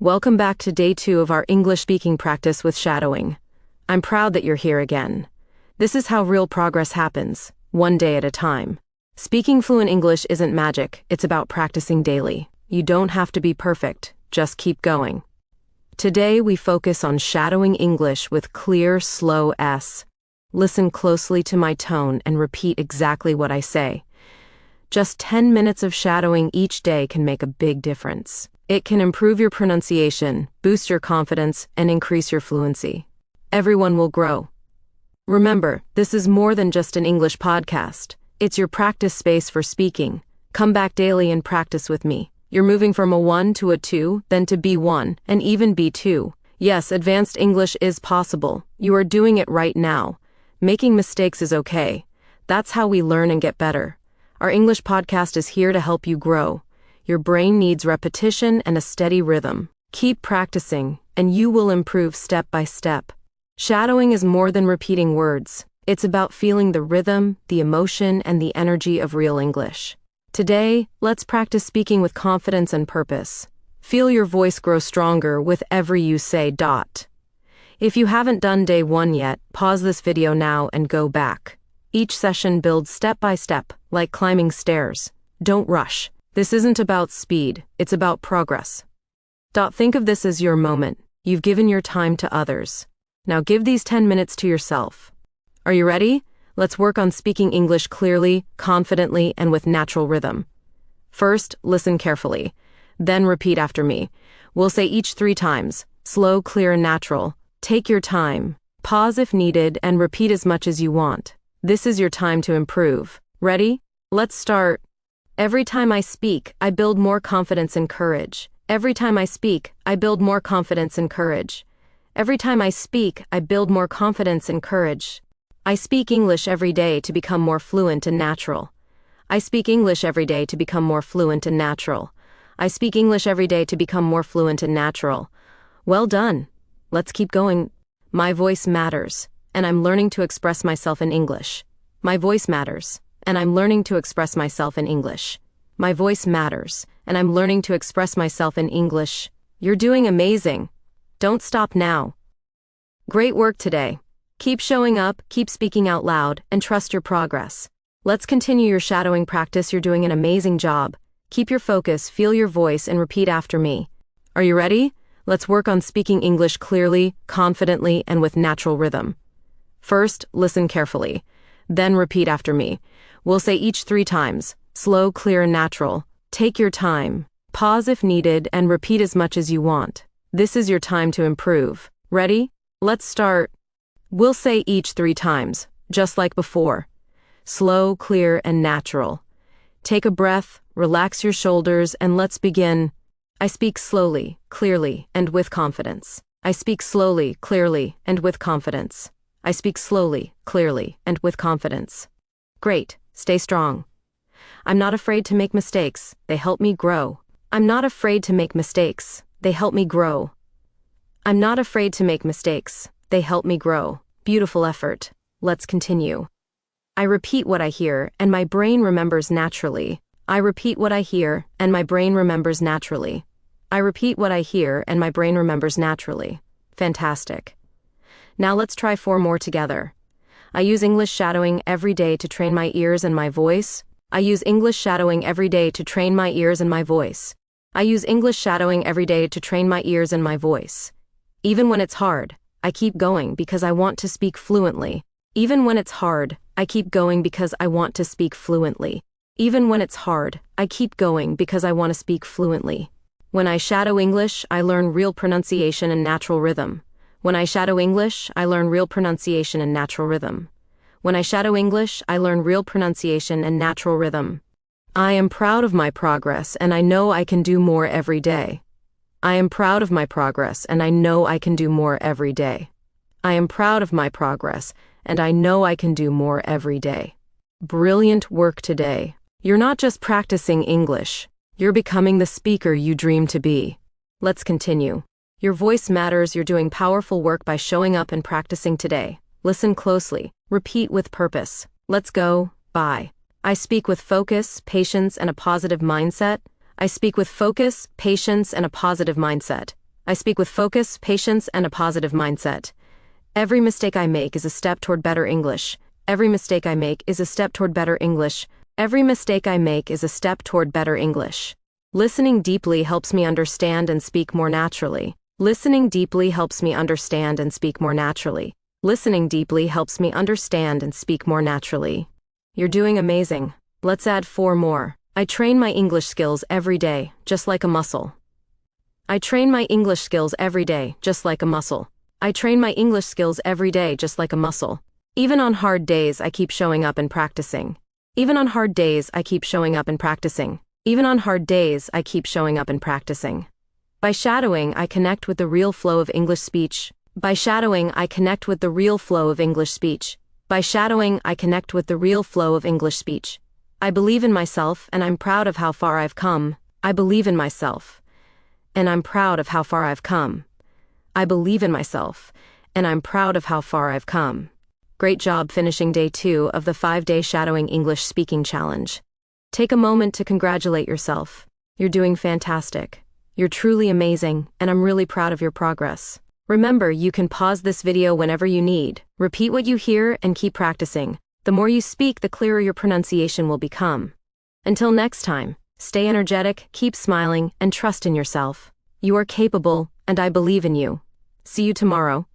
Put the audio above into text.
Welcome back to day 2 of our English speaking practice with shadowing. I'm proud that you're here again. This is how real progress happens, one day at a time. Speaking fluent English isn't magic, it's about practicing daily. You don't have to be perfect, just keep going. Today we focus on shadowing English with clear, slow S. Listen closely to my tone and repeat exactly what I say. Just 10 minutes of shadowing each day can make a big difference. It can improve your pronunciation, boost your confidence, and increase your fluency. Everyone will grow. Remember, this is more than just an English podcast. It's your practice space for speaking. Come back daily and practice with me. You're moving from a 1 to a 2, then to B1, and even B2. Yes, advanced English is possible. You are doing it right now. Making mistakes is okay. That's how we learn and get better. Our English podcast is here to help you grow. Your brain needs repetition and a steady rhythm. Keep practicing, and you will improve step by step. Shadowing is more than repeating words. It's about feeling the rhythm, the emotion, and the energy of real English. Today, let's practice speaking with confidence and purpose. Feel your voice grow stronger with every you say. If you haven't done day 1 yet, pause this video now and go back. Each session builds step by step, like climbing stairs. Don't rush. This isn't about speed, it's about progress. Think of this as your moment. You've given your time to others. Now give these 10 minutes to yourself. Are you ready? Let's work on speaking English clearly, confidently, and with natural rhythm. First, listen carefully. Then repeat after me. We'll say each 3 times. Slow, clear, and natural. Take your time. Pause if needed, and repeat as much as you want. This is your time to improve. Ready? Let's start. Every time I speak, I build more confidence and courage. Every time I speak, I build more confidence and courage. Every time I speak, I build more confidence and courage. I speak English every day to become more fluent and natural. I speak English every day to become more fluent and natural. I speak English every day to become more fluent and natural. Well done. Let's keep going. My voice matters, and I'm learning to express myself in English. My voice matters, and I'm learning to express myself in English. My voice matters, and I'm learning to express myself in English. You're doing amazing. Don't stop now. Great work today. Keep showing up, keep speaking out loud, and trust your progress. Let's continue your shadowing practice. You're doing an amazing job. Keep your focus, feel your voice, and repeat after me. Are you ready? Let's work on speaking English clearly, confidently, and with natural rhythm. First, listen carefully. Then repeat after me. We'll say each 3 times. Slow, clear, and natural. Take your time. Pause if needed, and repeat as much as you want. This is your time to improve. Ready? Let's start. We'll say each 3 times, just like before. Slow, clear, and natural. Take a breath, relax your shoulders, and let's begin. I speak slowly, clearly, and with confidence. I speak slowly, clearly, and with confidence. I speak slowly, clearly, and with confidence. Great, stay strong. I'm not afraid to make mistakes, they help me grow. I'm not afraid to make mistakes, they help me grow. I'm not afraid to make mistakes, they help me grow. Beautiful effort. Let's continue. I repeat what I hear, and my brain remembers naturally. I repeat what I hear, and my brain remembers naturally. I repeat what I hear, and my brain remembers naturally. Fantastic. Now let's try 4 more together. I use English shadowing every day to train my ears and my voice. I use English shadowing every day to train my ears and my voice. I use English shadowing every day to train my ears and my voice. Even when it's hard, I keep going because I want to speak fluently. Even when it's hard, I keep going because I want to speak fluently. Even when it's hard, I keep going because I want to speak fluently. When I shadow English, I learn real pronunciation and natural rhythm. When I shadow English, I learn real pronunciation and natural rhythm. When I shadow English, I learn real pronunciation and natural rhythm. I am proud of my progress, and I know I can do more every day. I am proud of my progress, and I know I can do more every day. I am proud of my progress, and I know I can do more every day. Brilliant work today. You're not just practicing English, you're becoming the speaker you dream to be. Let's continue. Your voice matters. You're doing powerful work by showing up and practicing today. Listen closely. Repeat with purpose. Let's go. Bye. I speak with focus, patience, and a positive mindset. I speak with focus, patience, and a positive mindset. I speak with focus, patience, and a positive mindset. Every mistake I make is a step toward better English. Every mistake I make is a step toward better English. Every mistake I make is a step toward better English. Listening deeply helps me understand and speak more naturally. Listening deeply helps me understand and speak more naturally. Listening deeply helps me understand and speak more naturally. You're doing amazing. Let's add 4 more. I train my English skills every day, just like a muscle. I train my English skills every day, just like a muscle. I train my English skills every day, just like a muscle. Even on hard days, I keep showing up and practicing. Even on hard days, I keep showing up and practicing. Even on hard days, I keep showing up and practicing. By shadowing, I connect with the real flow of English speech. By shadowing, I connect with the real flow of English speech. By shadowing, I connect with the real flow of English speech. I believe in myself, and I'm proud of how far I've come. I believe in myself, and I'm proud of how far I've come. I believe in myself, and I'm proud of how far I've come. Great job finishing day 2 of the 5-day Shadowing English Speaking Challenge. Take a moment to congratulate yourself. You're doing fantastic. You're truly amazing, and I'm really proud of your progress. Remember, you can pause this video whenever you need. Repeat what you hear and keep practicing. The more you speak, the clearer your pronunciation will become. Until next time, stay energetic, keep smiling, and trust in yourself. You are capable, and I believe in you. See you tomorrow.